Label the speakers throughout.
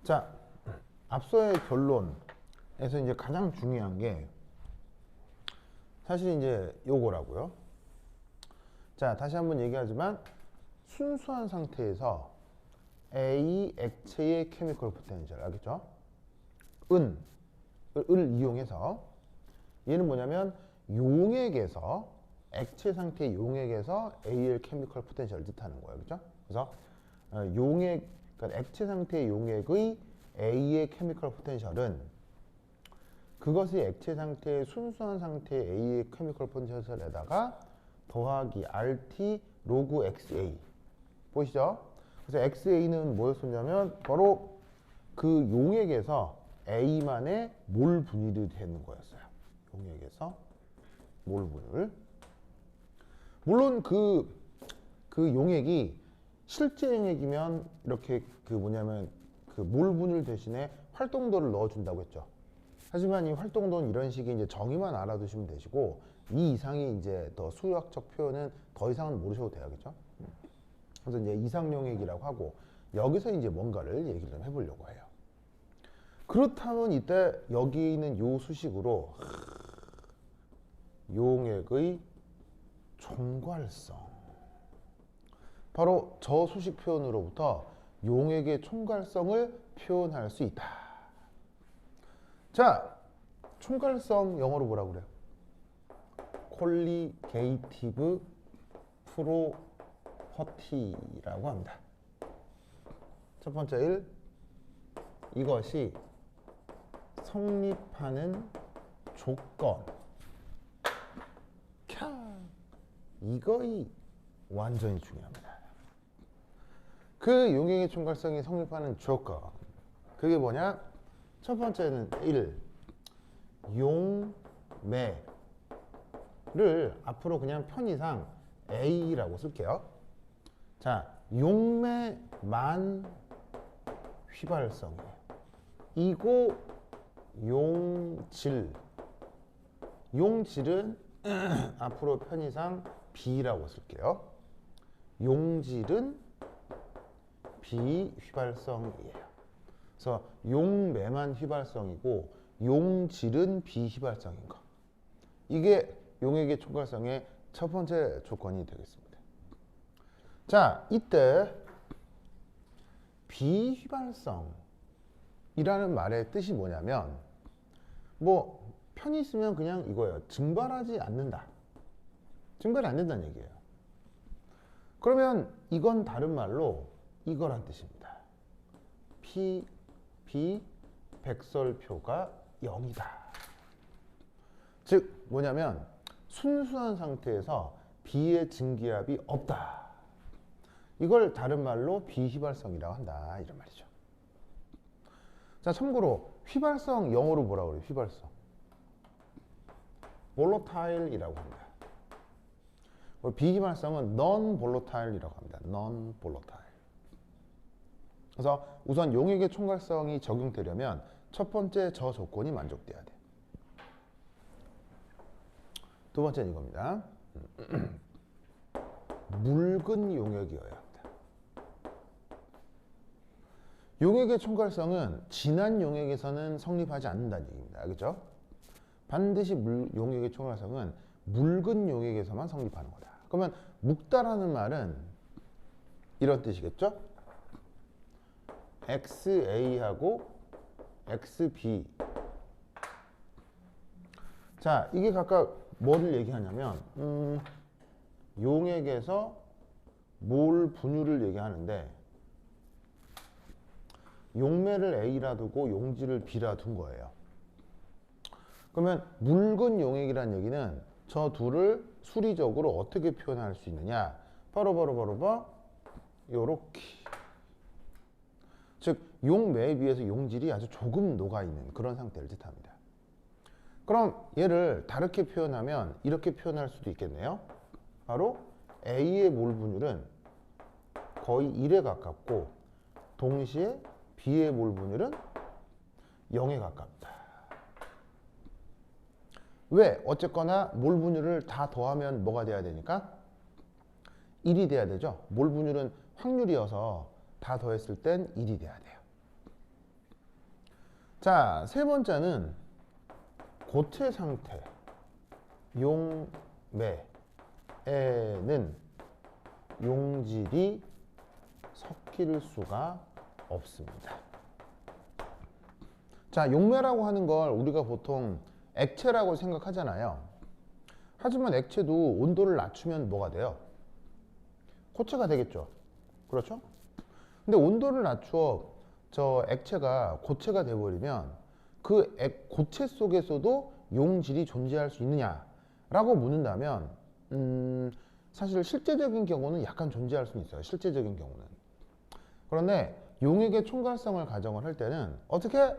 Speaker 1: 자, 앞서의 결론에서 이제 가장 중요한 게 사실 이제 요거라고요. 자, 다시 한번 얘기하지만 순수한 상태에서 A 액체의 케미컬 포텐셜 알겠죠? 을 이용해서 얘는 뭐냐면 용액에서 액체 상태의 용액에서 A의 케미컬 포텐셜을 뜻하는 거예요. 그렇죠? 그래서 용액 그러니까 액체 상태의 용액의 A의 케미컬 포텐셜은 그것이 액체 상태의 순수한 상태의 A의 케미컬 포텐셜에다가 더하기 RT 로그 XA 보이시죠? 그래서 XA는 뭐였었냐면 바로 그 용액에서 A만의 몰 분율이 되는 거였어요. 용액에서 몰 분율. 물론 그 용액이 실제 용액이면 이렇게 그 뭐냐면 그 몰 분율 대신에 활동도를 넣어준다고 했죠. 하지만 이 활동도는 이런 식의 이제 정의만 알아두시면 되시고 이 이상이 이제 더 수학적 표현은 더 이상은 모르셔도 돼야겠죠. 그래서 이제 이상 용액이라고 하고 여기서 이제 뭔가를 얘기를 좀 해보려고 해요. 그렇다면 이때 여기 있는 요 수식으로 용액의 총괄성 바로 저 수식 표현으로부터 용액의 총괄성을 표현할 수 있다. 자, 총괄성 영어로 뭐라고 그래요? 콜리게이티브 프로퍼티라고 합니다. 첫 번째 1, 이것이 성립하는 조건. 이거이 완전히 중요합니다. 그 용액의 총괄성이 성립하는 조건. 그게 뭐냐? 첫 번째는 1. 용매를 앞으로 그냥 편의상 A라고 쓸게요. 자, 용매만 휘발성이에요. 이고 용질. 용질은 앞으로 편의상 B라고 쓸게요. 용질은 비휘발성이에요. 그래서 용매만 휘발성이고 용질은 비휘발성인 거. 이게 용액의 총괄성의 첫 번째 조건이 되겠습니다. 자, 이때 비휘발성이라는 말의 뜻이 뭐냐면 뭐 편히 쓰면 그냥 이거예요. 증발하지 않는다. 증발이 안 된다는 얘기예요. 그러면 이건 다른 말로 이거란 뜻입니다. B 백설표가 0이다. 즉 뭐냐면 순수한 상태에서 B의 증기압이 없다. 이걸 다른 말로 비휘발성이라고 한다. 이런 말이죠. 자, 참고로 휘발성 영어로 뭐라고 그래요? 휘발성. 볼로타일이라고 합니다. 비휘발성은 non-volatile이라고 합니다. non-volatile. 그래서 우선 용액의 총괄성이 적용되려면 첫 번째 저 조건이 만족돼야 돼. 두 번째는 이겁니다. 묽은 용액이어야 합니다. 용액의 총괄성은 진한 용액에서는 성립하지 않는다는 얘기입니다. 알겠죠? 반드시 용액의 총괄성은 묽은 용액에서만 성립하는 거다. 그러면 묽다라는 말은 이런 뜻이겠죠? XA하고 XB. 자, 이게 각각 뭐를 얘기하냐면 용액에서 몰 분율을 얘기하는데 용매를 A라 두고 용질을 B라 둔 거예요. 그러면 묽은 용액이라는 얘기는 저 둘을 수리적으로 어떻게 표현할 수 있느냐? 바로 요렇게. 즉 용매에 비해서 용질이 아주 조금 녹아있는 그런 상태를 뜻합니다. 그럼 얘를 다르게 표현하면 이렇게 표현할 수도 있겠네요. 바로 A의 몰 분율은 거의 1에 가깝고 동시에 B의 몰 분율은 0에 가깝다. 왜? 어쨌거나 몰 분율을 다 더하면 뭐가 돼야 되니까? 1이 돼야 되죠. 몰 분율은 확률이어서 다 더했을 땐 1이 돼야 돼요. 자, 세 번째는 고체 상태 용매에는 용질이 섞일 수가 없습니다. 자, 용매라고 하는 걸 우리가 보통 액체라고 생각하잖아요. 하지만 액체도 온도를 낮추면 뭐가 돼요? 고체가 되겠죠. 그렇죠? 근데 온도를 낮추어 저 액체가 고체가 되어버리면 그 고체 속에서도 용질이 존재할 수 있느냐라고 묻는다면 사실 실제적인 경우는 약간 존재할 수는 있어요. 실제적인 경우는. 그런데 용액의 총괄성을 가정을 할 때는 어떻게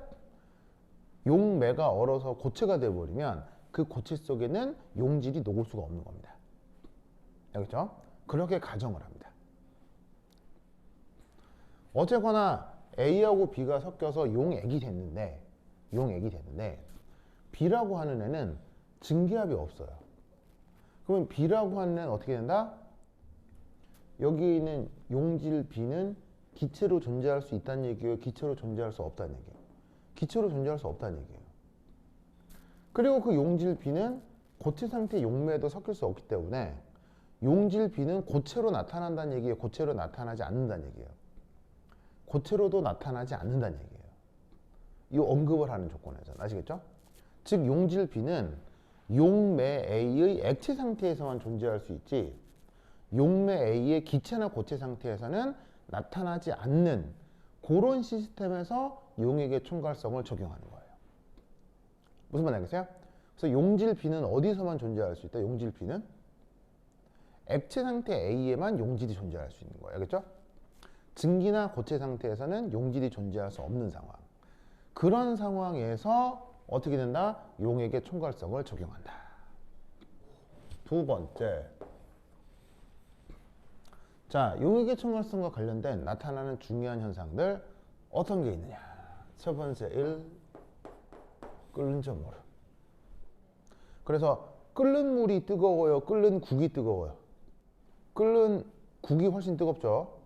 Speaker 1: 용매가 얼어서 고체가 되어버리면 그 고체 속에는 용질이 녹을 수가 없는 겁니다. 알겠죠? 그렇게 가정을 합니다. 어쨌거나 A하고 B가 섞여서 용액이 됐는데 B라고 하는 애는 증기압이 없어요. 그러면 B라고 하는 애는 어떻게 된다? 여기 있는 용질 B는 기체로 존재할 수 있다는 얘기예요? 기체로 존재할 수 없다는 얘기예요? 기체로 존재할 수 없다는 얘기예요. 그리고 그 용질 B는 고체 상태 용매에도 섞일 수 없기 때문에 용질 B는 고체로 나타난다는 얘기예요? 고체로 나타나지 않는다는 얘기예요? 고체로도 나타나지 않는다는 얘기예요. 이 언급을 하는 조건에서 아시겠죠? 즉 용질 B는 용매 A의 액체 상태에서만 존재할 수 있지 용매 A의 기체나 고체 상태에서는 나타나지 않는 그런 시스템에서 용액의 총괄성을 적용하는 거예요. 무슨 말 알겠어요? 그래서 용질 B는 어디서만 존재할 수 있다? 용질 B는 액체 상태 A에만 용질이 존재할 수 있는 거예요. 알겠죠? 증기나 고체 상태에서는 용질이 존재할 수 없는 상황. 그런 상황에서 어떻게 된다? 용액의 총괄성을 적용한다. 두 번째. 자, 용액의 총괄성과 관련된 나타나는 중요한 현상들 어떤 게 있느냐? 첫 번째 1. 끓는 점오름. 그래서 끓는 물이 뜨거워요? 끓는 국이 뜨거워요? 끓는 국이 훨씬 뜨겁죠?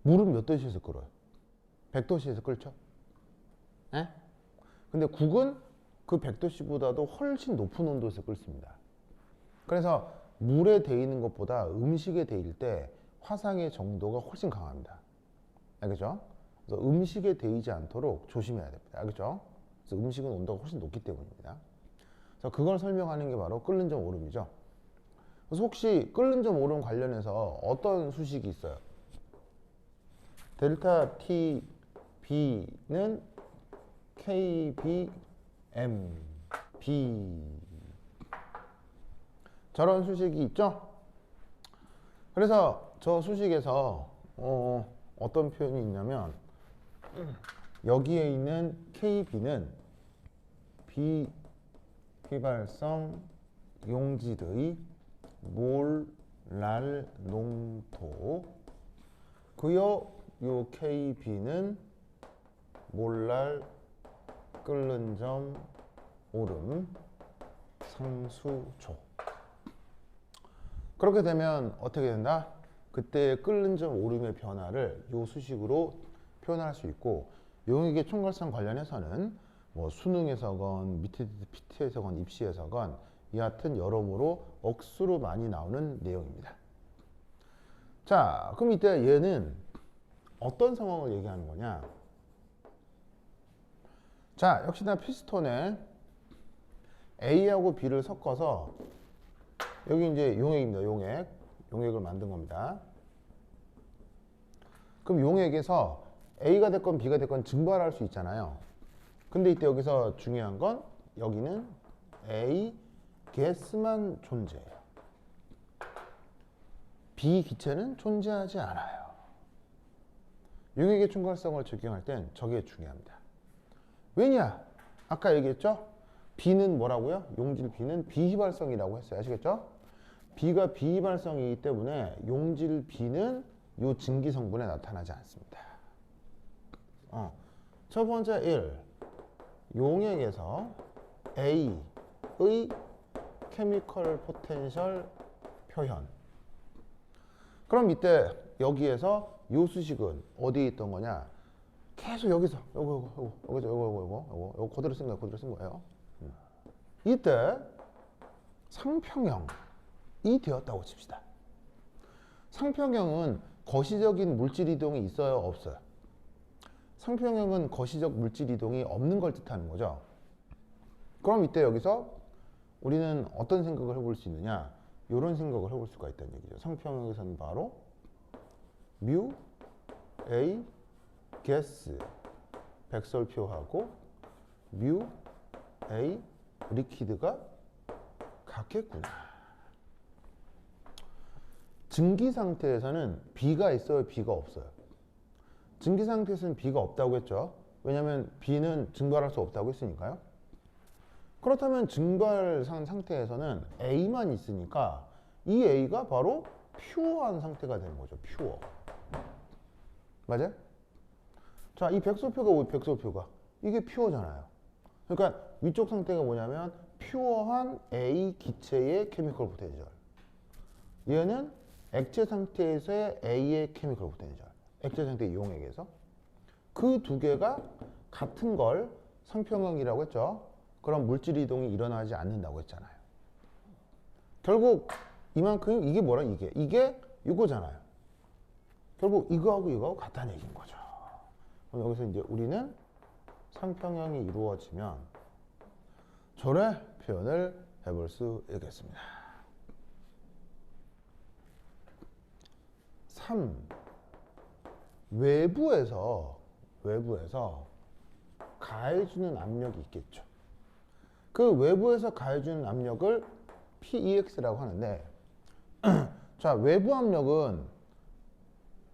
Speaker 1: 물은 몇 도씨에서 끓어요? 100도씨에서 끓죠? 에? 근데 국은 그 100도씨보다도 훨씬 높은 온도에서 끓습니다. 그래서 물에 데이는 것보다 음식에 데일 때 화상의 정도가 훨씬 강합니다. 알겠죠? 그래서 음식에 데이지 않도록 조심해야 됩니다. 알겠죠? 그래서 음식은 온도가 훨씬 높기 때문입니다. 그래서 그걸 설명하는 게 바로 끓는 점 오름이죠. 그래서 혹시 끓는 점 오름 관련해서 어떤 수식이 있어요? 델타 T B는 KBM B 저런 수식이 있죠? 그래서 저 수식에서 어떤 표현이 있냐면 여기에 있는 KB는 비휘발성 용질의 몰랄 농도 그요 요 KB는 몰랄 끓는 점 오름 상수조. 그렇게 되면 어떻게 된다? 그때 끓는 점 오름의 변화를 요 수식으로 표현할 수 있고 용액의 총괄성 관련해서는 뭐 수능에서건 PT에서건 입시에서건 여하튼 여러모로 억수로 많이 나오는 내용입니다. 자, 그럼 이때 얘는 어떤 상황을 얘기하는 거냐? 자, 역시나 피스톤에 A하고 B를 섞어서 여기 이제 용액입니다. 용액을 만든 겁니다. 그럼 용액에서 A가 됐건 B가 됐건 증발할 수 있잖아요. 근데 이때 여기서 중요한 건 여기는 A 가스만 존재해요. B 기체는 존재하지 않아요. 용액의 총괄성을 적용할 땐 저게 중요합니다. 왜냐? 아까 얘기했죠? B는 뭐라고요? 용질 B는 비휘발성이라고 했어요. 아시겠죠? B가 비휘발성이기 때문에 용질 B는 요 증기 성분에 나타나지 않습니다. 첫 번째 1. 용액에서 A의 케미컬 포텐셜 표현. 그럼 이때 여기에서 요 수식은 어디에 있던 거냐? 계속 여기서 요거 그대로 쓴 거예요. 그대로 쓴 거예요. 이때 상평형이 되었다고 칩시다. 상평형은 거시적인 물질 이동이 있어요, 없어요? 상평형은 거시적 물질 이동이 없는 걸 뜻하는 거죠. 그럼 이때 여기서 우리는 어떤 생각을 해볼 수 있느냐? 이런 생각을 해볼 수가 있다는 얘기죠. 상평형에서는 바로 뮤 A 가스 백설표하고 뮤 A 리퀴드가 같겠구나. 증기 상태에서는 B가 있어요, B가 없어요? 증기 상태에서는 B가 없다고 했죠. 왜냐하면 B는 증발할 수 없다고 했으니까요. 그렇다면 증발한 상태에서는 A만 있으니까 이 A가 바로 퓨어한 상태가 되는 거죠. 퓨어. 맞아요? 자, 이 백설표가 이게 퓨어잖아요. 그러니까 위쪽 상태가 뭐냐면 퓨어한 A 기체의 케미컬 포텐셜. 얘는 액체 상태에서의 A의 케미컬 포텐셜. 액체 상태의 이용액에서 그 두 개가 같은 걸 상평형이라고 했죠. 그럼 물질 이동이 일어나지 않는다고 했잖아요. 결국 이만큼 이게 뭐라 이게 이거잖아요. 결국 이거하고 같다는 얘기인 거죠. 그럼 여기서 이제 우리는 상평형이 이루어지면 저래 표현을 해볼 수 있겠습니다. 3. 외부에서 가해주는 압력이 있겠죠. 그 외부에서 가해주는 압력을 PEX라고 하는데 자, 외부 압력은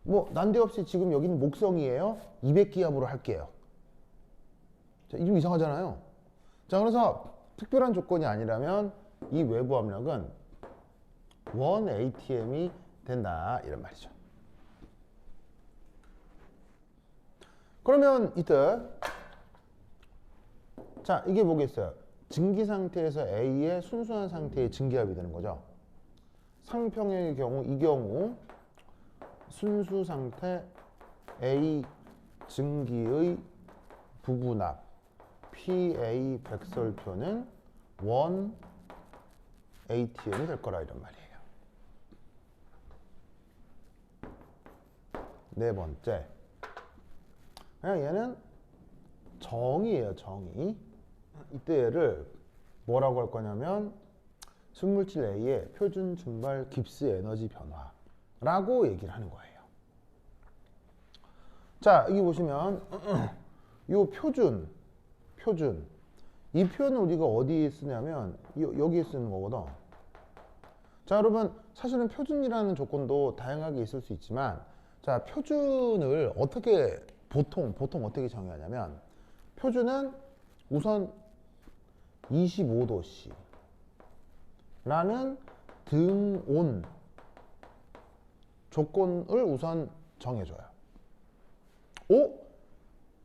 Speaker 1: 뭐 난데없이 지금 여기는 목성이에요. 200기압으로 할게요. 자, 좀 이상하잖아요. 자, 그래서 특별한 조건이 아니라면 이 외부 압력은 1atm이 된다 이런 말이죠. 그러면 이때 자, 이게 뭐겠어요? 증기 상태에서 A의 순수한 상태의 증기압이 되는 거죠. 상평형의 경우 이 경우 순수 상태 A 증기의 부분압 PA 백설표는 1atm이 될 거라 이런 말이에요. 네 번째, 그냥 얘는 정의예요. 정의. 이때 얘를 뭐라고 할 거냐면 순물질 A의 표준 증발 깁스 에너지 변화라고 얘기를 하는 거예요. 자, 여기 보시면 이 표준 이 표현을 우리가 어디에 쓰냐면 여기에 쓰는 거거든. 자, 여러분 사실은 표준이라는 조건도 다양하게 있을 수 있지만 자, 표준을 어떻게 보통 어떻게 정의하냐면 표준은 우선 25도씨 라는 등온 조건을 우선 정해줘요. 오?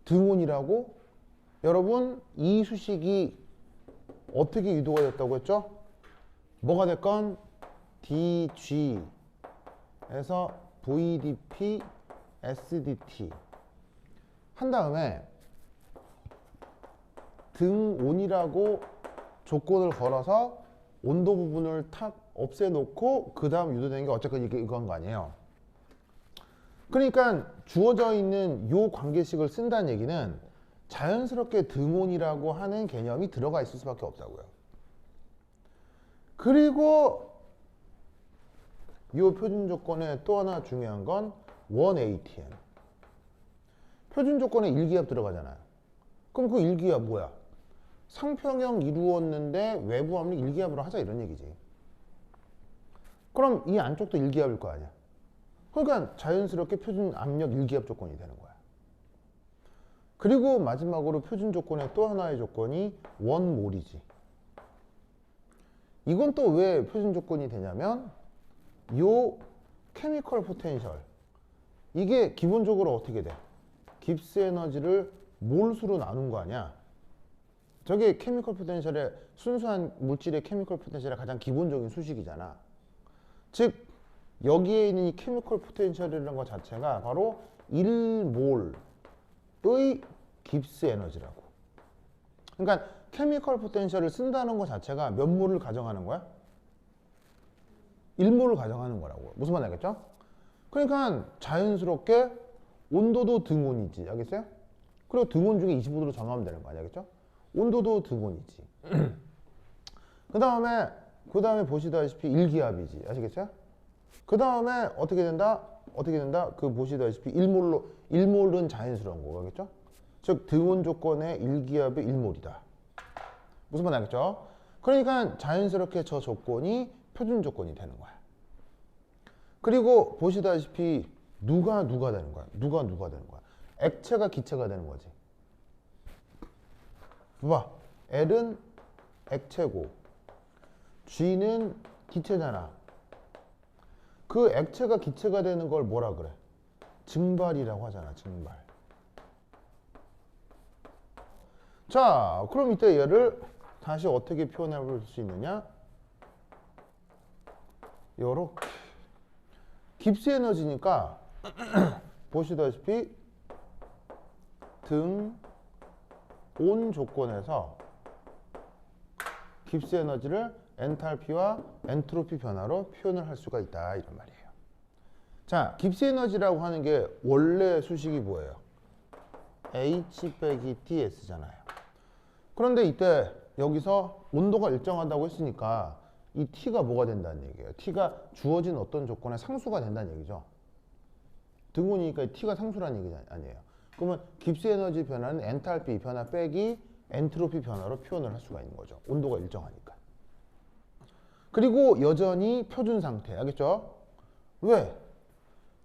Speaker 1: 등온이라고? 여러분 이 수식이 어떻게 유도가 됐다고 했죠? 뭐가 됐건 DG에서 VDP SDT 한 다음에 등온이라고 조건을 걸어서 온도 부분을 탁 없애놓고 그 다음 유도되는 게 어쨌건 이건 거 아니에요. 그러니까 주어져 있는 요 관계식을 쓴다는 얘기는 자연스럽게 등온이라고 하는 개념이 들어가 있을 수밖에 없다고요. 그리고 요 표준 조건에 또 하나 중요한 건 1atm. 표준 조건에 1기압 들어가잖아요. 그럼 그 1기압 뭐야? 상평형 이루었는데 외부 압력 1기압으로 하자 이런 얘기지. 그럼 이 안쪽도 1기압일 거 아니야. 그러니까 자연스럽게 표준 압력 1기압 조건이 되는 거야. 그리고 마지막으로 표준 조건의 또 하나의 조건이 1몰이지. 이건 또 왜 표준 조건이 되냐면 요 케미컬 포텐셜 이게 기본적으로 어떻게 돼? 깁스 에너지를 몰수로 나눈 거 아니야. 저게 케미컬 포텐셜의 순수한 물질의 케미컬 포텐셜의 가장 기본적인 수식이잖아. 즉 여기에 있는 이 케미컬 포텐셜이라는 것 자체가 바로 1몰 깁스 에너지라고. 그러니까 케미컬 포텐셜을 쓴다는 것 자체가 몇 몰을 가정하는 거야? 1몰을 가정하는 거라고. 무슨 말인지 알겠죠? 그러니까 자연스럽게 온도도 등온이지. 알겠어요? 그리고 등온 중에 25도로 정하면 되는 거 아니야? 알겠죠? 온도도 등온이지. 그 다음에 보시다시피 일기압이지. 아시겠어요? 그 다음에 어떻게 된다? 그 보시다시피 1몰은 자연스러운 거고. 알겠죠? 즉 등온 조건의 일기압의 1몰이다. 무슨 말인지 알겠죠? 그러니까 자연스럽게 저 조건이 표준 조건이 되는 거야. 그리고 보시다시피 누가 되는 거야? 누가 되는 거야? 액체가 기체가 되는 거지. 봐봐. L은 액체고 G는 기체잖아. 그 액체가 기체가 되는 걸 뭐라 그래? 증발이라고 하잖아. 증발. 자, 그럼 이때 얘를 다시 어떻게 표현해 볼 수 있느냐? 요렇게. 깁스 에너지니까 보시다시피 등, 온 조건에서 깁스 에너지를 엔탈피와 엔트로피 변화로 표현을 할 수가 있다. 이런 말이에요. 자, 깁스 에너지라고 하는 게 원래 수식이 뭐예요? H-TS잖아요. 그런데 이때 여기서 온도가 일정하다고 했으니까 이 T가 뭐가 된다는 얘기예요? T가 주어진 어떤 조건의 상수가 된다는 얘기죠. 등온이니까 T가 상수라는 얘기 아니에요. 그러면 깁스 에너지 변화는 엔탈피 변화 빼기 엔트로피 변화로 표현을 할 수가 있는 거죠. 온도가 일정하니까. 그리고 여전히 표준 상태. 알겠죠? 왜?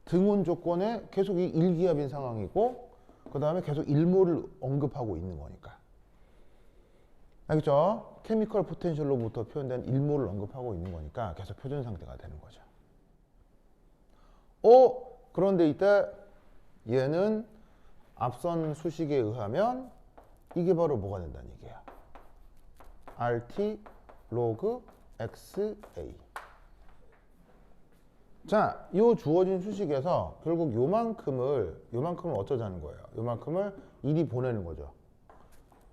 Speaker 1: 등온 조건에 계속 이 일기압인 상황이고 그 다음에 계속 일몰을 언급하고 있는 거니까. 알겠죠? 케미컬 포텐셜로부터 표현된 일몰을 언급하고 있는 거니까 계속 표준 상태가 되는 거죠. 그런데 이때 얘는 앞선 수식에 의하면 이게 바로 뭐가 된다는 얘기야? RT 로그 XA. 자, 이 주어진 수식에서 결국 요만큼을 어쩌자는 거예요? 요만큼을 1이 보내는 거죠.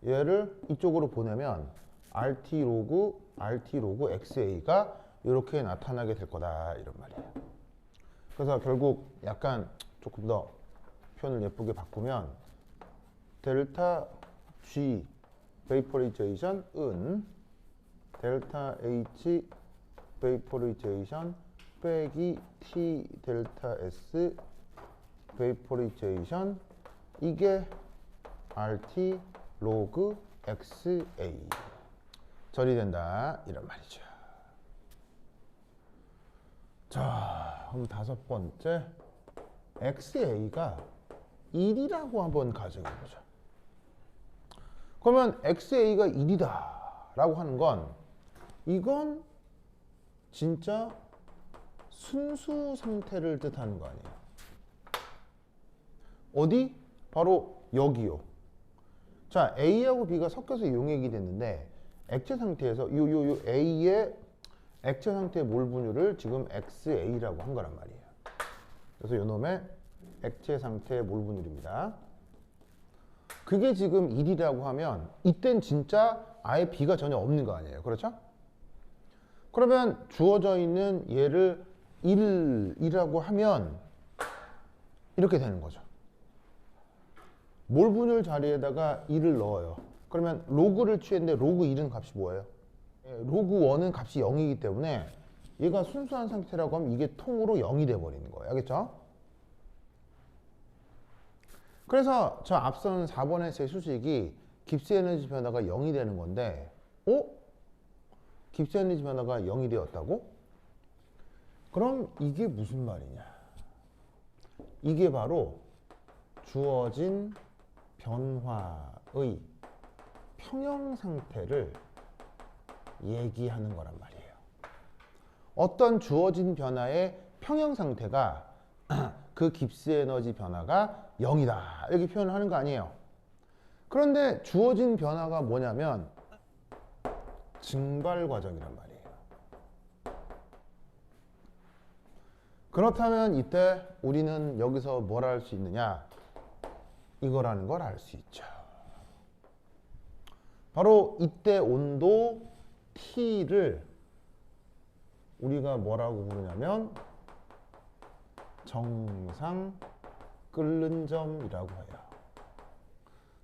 Speaker 1: 얘를 이쪽으로 보내면 RT 로그 XA가 이렇게 나타나게 될 거다. 이런 말이에요. 그래서 결국 약간 조금 더 표현을 예쁘게 바꾸면 델타 G 베이퍼리제이션은 델타 H 베이퍼리제이션 빼기 T 델타 S 베이퍼리제이션 이게 RT 로그 XA 절이 된다 이런 말이죠. 자, 그럼 다섯 번째 XA가 1이라고 한번 가정해 보자. 그러면 XA가 1이다 라고 하는 건 이건 진짜 순수 상태를 뜻하는 거 아니에요. 어디? 바로 여기요. 자, A하고 B가 섞여서 용액이 됐는데 액체 상태에서 요 A의 액체 상태의 몰 분율을 지금 XA라고 한 거란 말이에요. 그래서 요 놈의 액체 상태의 몰 분율입니다. 그게 지금 1이라고 하면 이땐 진짜 아예 B가 전혀 없는 거 아니에요. 그렇죠? 그러면 주어져 있는 얘를 1이라고 하면 이렇게 되는 거죠. 몰 분율 자리에다가 1을 넣어요. 그러면 로그를 취했는데 로그 1은 값이 뭐예요? 로그 1은 값이 0이기 때문에 얘가 순수한 상태라고 하면 이게 통으로 0이 돼버리는 거예요. 알겠죠? 그래서 저 앞선 4번에서의 수식이 깁스 에너지 변화가 0이 되는 건데 깁스 에너지 변화가 0이 되었다고? 그럼 이게 무슨 말이냐? 이게 바로 주어진 변화의 평형 상태를 얘기하는 거란 말이에요. 어떤 주어진 변화의 평형 상태가 그 깁스 에너지 변화가 0이다 이렇게 표현을 하는 거 아니에요. 그런데 주어진 변화가 뭐냐면 증발 과정이란 말이에요. 그렇다면 이때 우리는 여기서 뭘 할 수 있느냐? 이거라는 걸 알 수 있죠. 바로 이때 온도 T를 우리가 뭐라고 부르냐면 정상 끓는 점이라고 해요.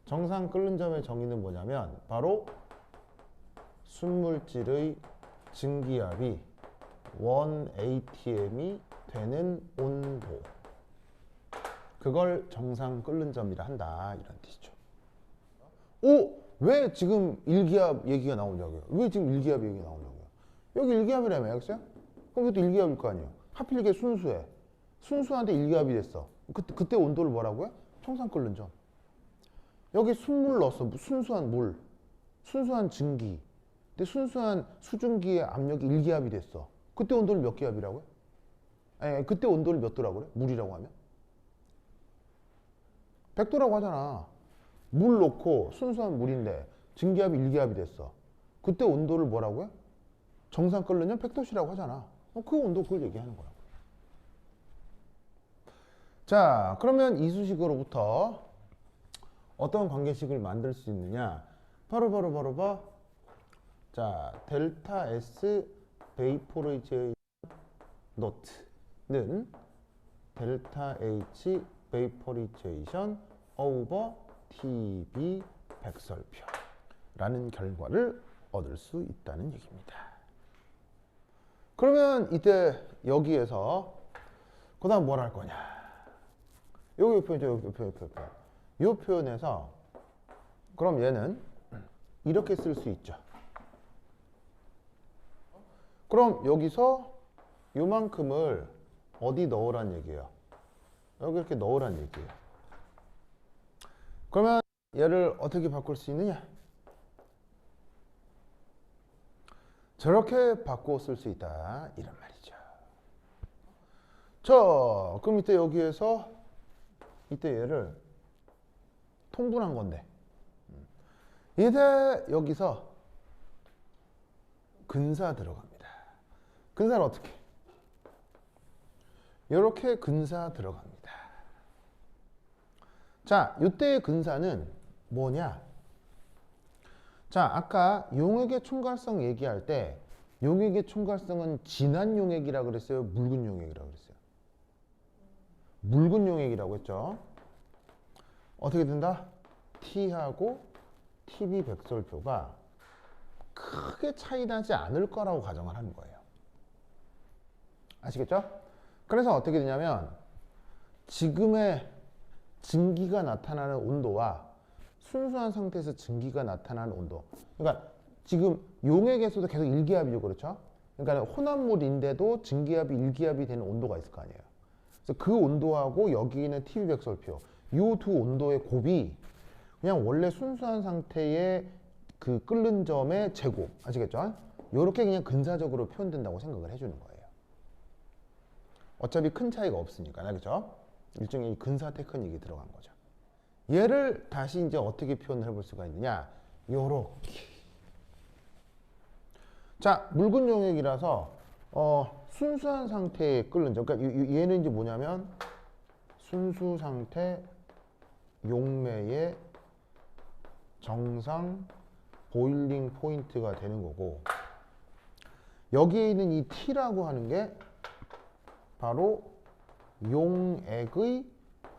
Speaker 1: 정상 끓는 점의 정의는 뭐냐면 바로 순물질의 증기압이 1atm이 되는 온도, 그걸 정상 끓는 점이라 한다, 이런 뜻이죠. 오! 왜 지금 일기압 얘기가 나오냐고요? 왜 지금 일기압 얘기가 나오냐고요? 여기 일기압이라며, 알겠어요? 그럼 이것도 일기압일 거 아니에요? 하필 이게 순수해. 순수한테 일기압이 됐어. 그때 온도를 뭐라고요? 정상 끓는 점. 여기 순물 넣었어. 순수한 물, 순수한 증기. 근데 순수한 수증기의 압력이 일기압이 됐어. 그때 온도를 몇 기압이라고요? 아니, 그때 온도를 몇 도라고 그래? 물이라고 하면? 100도라고 하잖아. 물 넣고 순수한 물인데 증기압이 1기압이 됐어. 그때 온도를 뭐라고요? 정상 끓는 점 100도씨라고 하잖아. 그 온도 그걸 얘기하는 거라고. 자, 그러면 이 수식으로부터 어떤 관계식을 만들 수 있느냐? 바로 자, 델타 S 베이포레이제이션 노트는 델타 H 베이포레이제이션 오버 TB 백설표라는 결과를 얻을 수 있다는 얘기입니다. 그러면 이때 여기에서 그 다음 뭘 할 거냐? 여기 표현이죠. 이 표현에서 그럼 얘는 이렇게 쓸 수 있죠. 그럼 여기서 요만큼을 어디 넣으란 얘기예요? 여기 이렇게 넣으란 얘기예요. 그러면 얘를 어떻게 바꿀 수 있느냐? 저렇게 바꾸어 쓸 수 있다, 이런 말이죠. 자, 그럼 이때 여기에서 이때 얘를 통분한 건데, 이때 여기서 근사 들어갑니다. 근사는 어떻게? 이렇게 근사 들어갑니다. 자, 이때의 근사는 뭐냐? 자, 아까 용액의 총괄성 얘기할 때 용액의 총괄성은 진한 용액이라고 그랬어요? 묽은 용액이라고 그랬어요? 묽은 용액이라고 했죠. 어떻게 된다? T하고 TB 백설표가 크게 차이 나지 않을 거라고 가정을 하는 거예요. 아시겠죠? 그래서 어떻게 되냐면 지금의 증기가 나타나는 온도와 순수한 상태에서 증기가 나타나는 온도, 그러니까 지금 용액에서도 계속 일기압이죠, 그렇죠? 그러니까 혼합물인데도 증기압이 일기압이 되는 온도가 있을 거 아니에요. 그래서 그 온도하고 여기 있는 TB 백설표, 이 두 온도의 곱이 그냥 원래 순수한 상태의 그 끓는 점의 제곱, 아시겠죠? 이렇게 그냥 근사적으로 표현된다고 생각을 해주는 거예요. 어차피 큰 차이가 없으니까, 알겠죠? 일종의 근사 테크닉이 들어간 거죠. 얘를 다시 이제 어떻게 표현을 해볼 수가 있느냐? 요렇게. 자, 묽은 용액이라서 순수한 상태에 끓는 점. 그러니까 얘는 이제 뭐냐면 순수 상태 용매의 정상 보일링 포인트가 되는 거고, 여기에 있는 이 T라고 하는 게 바로 용액의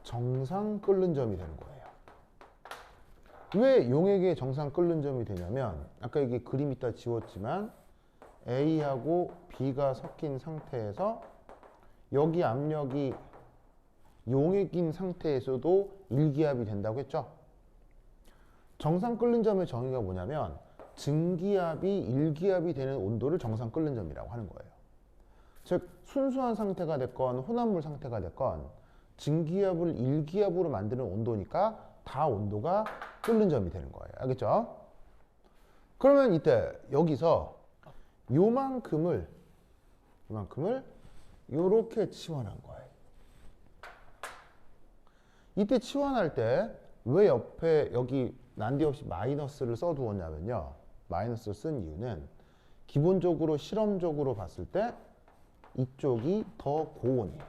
Speaker 1: 정상 끓는 점이 되는 거예요. 왜 용액의 정상 끓는 점이 되냐면 아까 이게 그림 이따 지웠지만 A하고 B가 섞인 상태에서 여기 압력이 용액인 상태에서도 일기압이 된다고 했죠. 정상 끓는 점의 정의가 뭐냐면 증기압이 일기압이 되는 온도를 정상 끓는 점이라고 하는 거예요. 즉 순수한 상태가 됐건 혼합물 상태가 됐건 증기압을 일기압으로 만드는 온도니까 다 온도가 끓는 점이 되는 거예요. 알겠죠? 그러면 이때 여기서 요만큼을 요렇게 치환한 거예요. 이때 치환할 때 왜 옆에 여기 난데없이 마이너스를 써두었냐면요. 마이너스를 쓴 이유는 기본적으로 실험적으로 봤을 때 이쪽이 더 고온이에요.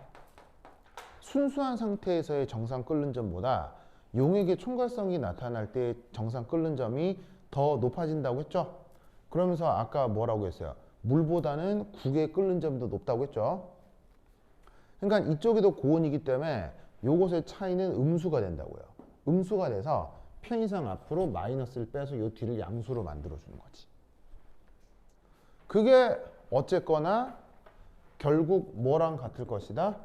Speaker 1: 순수한 상태에서의 정상 끓는 점보다 용액의 총괄성이 나타날 때 정상 끓는 점이 더 높아진다고 했죠. 그러면서 아까 뭐라고 했어요? 물보다는 국의 끓는 점이 더 높다고 했죠. 그러니까 이쪽에도 고온이기 때문에 요것의 차이는 음수가 된다고요. 음수가 돼서 편의상 앞으로 마이너스를 빼서 요 뒤를 양수로 만들어주는 거지. 그게 어쨌거나 결국 뭐랑 같을 것이다?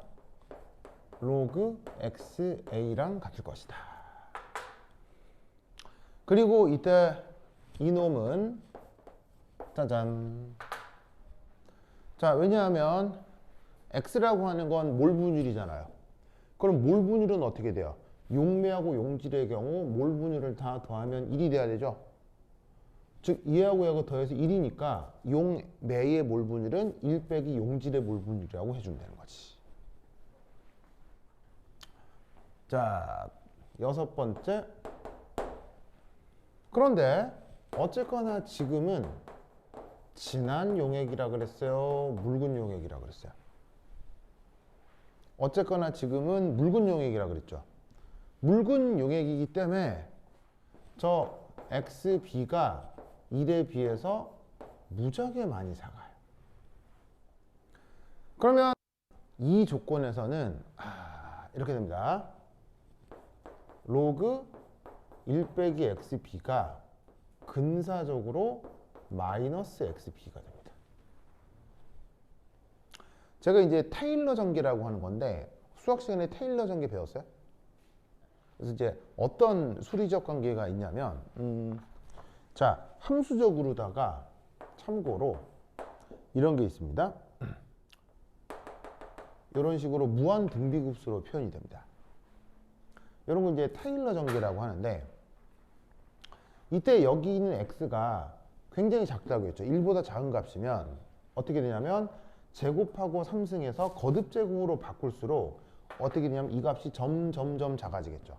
Speaker 1: 로그 XA랑 같을 것이다. 그리고 이때 이놈은 짜잔. 자, 왜냐하면 X라고 하는 건 몰 분율이잖아요. 그럼 몰 분율은 어떻게 돼요? 용매하고 용질의 경우 몰 분율을 다 더하면 1이 돼야 되죠. 즉 얘하고 얘하고 더해서 1이니까 용매의 몰 분율은 1 빼기 용질의 몰 분율이라고 해주면 되는 거지. 자, 6번째. 그런데 어쨌거나 지금은 진한 용액이라 그랬어요? 묽은 용액이라 그랬어요? 어쨌거나 지금은 묽은 용액이라 그랬죠. 묽은 용액이기 때문에 저 XB가 1에 비해서 무지하게 많이 작아요. 그러면 이 조건에서는 이렇게 됩니다. 로그 1 빼기 XB가 근사적으로 마이너스 XB가 됩니다. 제가 이제 테일러 전개라고 하는 건데 수학 시간에 테일러 전개 배웠어요? 그래서 이제 어떤 수리적 관계가 있냐면 자, 함수적으로다가 참고로 이런 게 있습니다. 이런 식으로 무한 등비급수로 표현이 됩니다. 이런 건 이제 테일러 전개라고 하는데 이때 여기 있는 x가 굉장히 작다고 했죠. 1보다 작은 값이면 어떻게 되냐면 제곱하고 3승해서 거듭 제곱으로 바꿀수록 어떻게 되냐면 이 값이 점점점 작아지겠죠.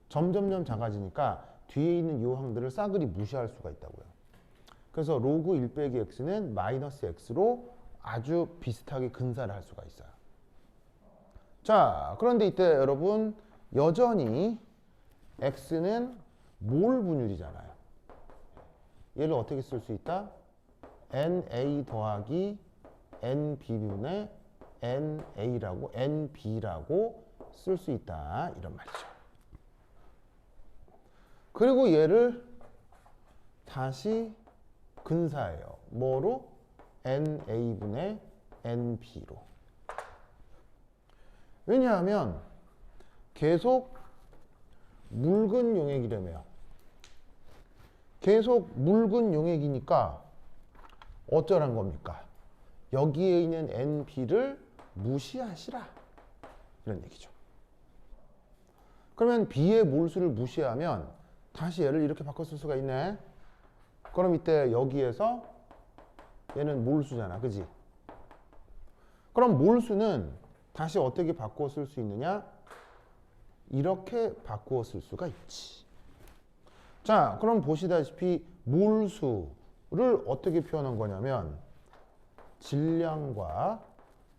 Speaker 1: 점점점 작아지니까 뒤에 있는 이 항들을 싸그리 무시할 수가 있다고요. 그래서 로그 1 빼기 x는 마이너스 x로 아주 비슷하게 근사를 할 수가 있어요. 자, 그런데 이때 여러분 여전히 x는 몰 분율이잖아요. 얘를 어떻게 쓸 수 있다? NA 더하기 NB분의 NA라고 NB라고 쓸 수 있다 이런 말이죠. 그리고 얘를 다시 근사해요. 뭐로? NA분의 NB로. 왜냐하면 계속 묽은 용액이라며요. 계속 묽은 용액이니까 어쩌란 겁니까? 여기에 있는 NB를 무시하시라 이런 얘기죠. 그러면 B의 몰수를 무시하면 다시 얘를 이렇게 바꿔 쓸 수가 있네. 그럼 이때 여기에서 얘는 몰수잖아, 그지? 그럼 몰수는 다시 어떻게 바꾸어 쓸 수 있느냐? 이렇게 바꾸어 쓸 수가 있지. 자, 그럼 보시다시피 몰수를 어떻게 표현한 거냐면 질량과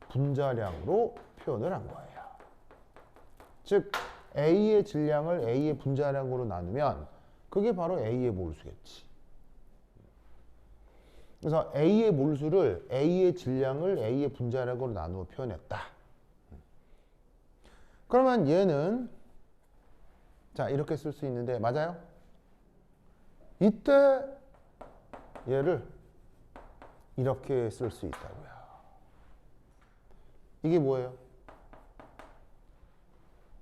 Speaker 1: 분자량으로 표현을 한 거예요. 즉 A의 질량을 A의 분자량으로 나누면 그게 바로 A의 몰수겠지. 그래서 A의 몰수를 A의 질량을 A의 분자량으로 나누어 표현했다. 그러면 얘는 자 이렇게 쓸 수 있는데 맞아요? 이때 얘를 이렇게 쓸 수 있다고요. 이게 뭐예요?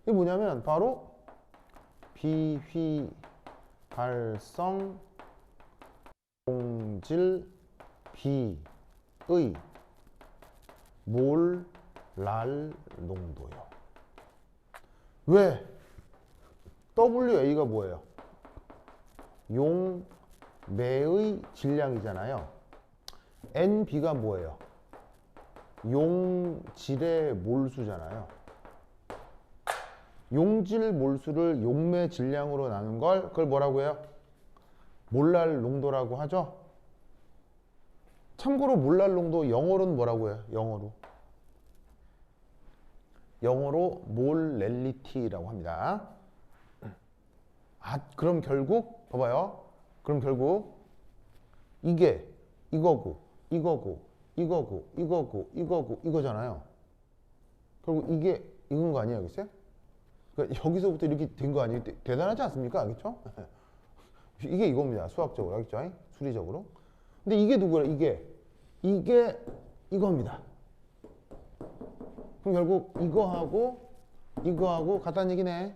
Speaker 1: 이게 뭐냐면 바로 비휘발성 용질 B의 몰랄 농도요. 왜? WA가 뭐예요? 용매의 질량이잖아요. NB가 뭐예요? 용질의 몰수잖아요. 용질 몰수를 용매 질량으로 나눈 걸 그걸 뭐라고 해요? 몰랄 농도라고 하죠. 참고로 몰랄 농도 영어로는 뭐라고 해요? 영어로 몰렐리티라고 합니다. 그럼 결국 봐봐요. 그럼 결국 이게 이거고 이거고 이거고 이거고 이거고 이거잖아요. 결국 이게 이건 거 아니에요, 알겠어요? 그러니까 여기서부터 이렇게 된 거 아니에요? 대단하지 않습니까, 알겠죠? 이게 이겁니다, 수학적으로, 알겠죠? 수리적으로. 근데 이게 누구야? 이게 이겁니다. 그럼 결국 이거하고 같다는 얘기네.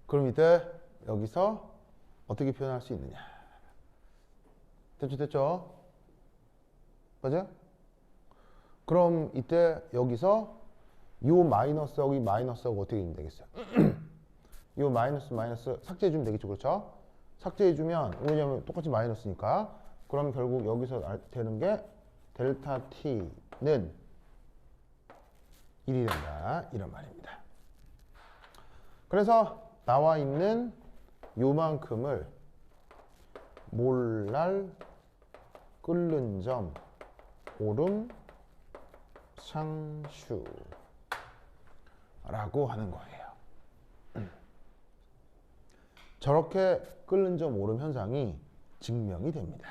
Speaker 1: 그럼 이때 여기서 어떻게 표현할 수 있느냐? 됐죠? 맞아요? 그럼 이때 여기서 요 마이너스하고 이 마이너스하고 어떻게 되면 되겠어요? 요 마이너스 삭제해주면 되겠죠, 그렇죠? 삭제해주면 왜냐면 똑같이 마이너스니까. 그럼 결국 여기서 되는 게 델타 t는 1이 된다, 이런 말입니다. 그래서 나와 있는 요만큼을 몰랄 끓는 점 오름 상슈라고 하는 거예요. 저렇게 끓는 점 오름 현상이 증명이 됩니다.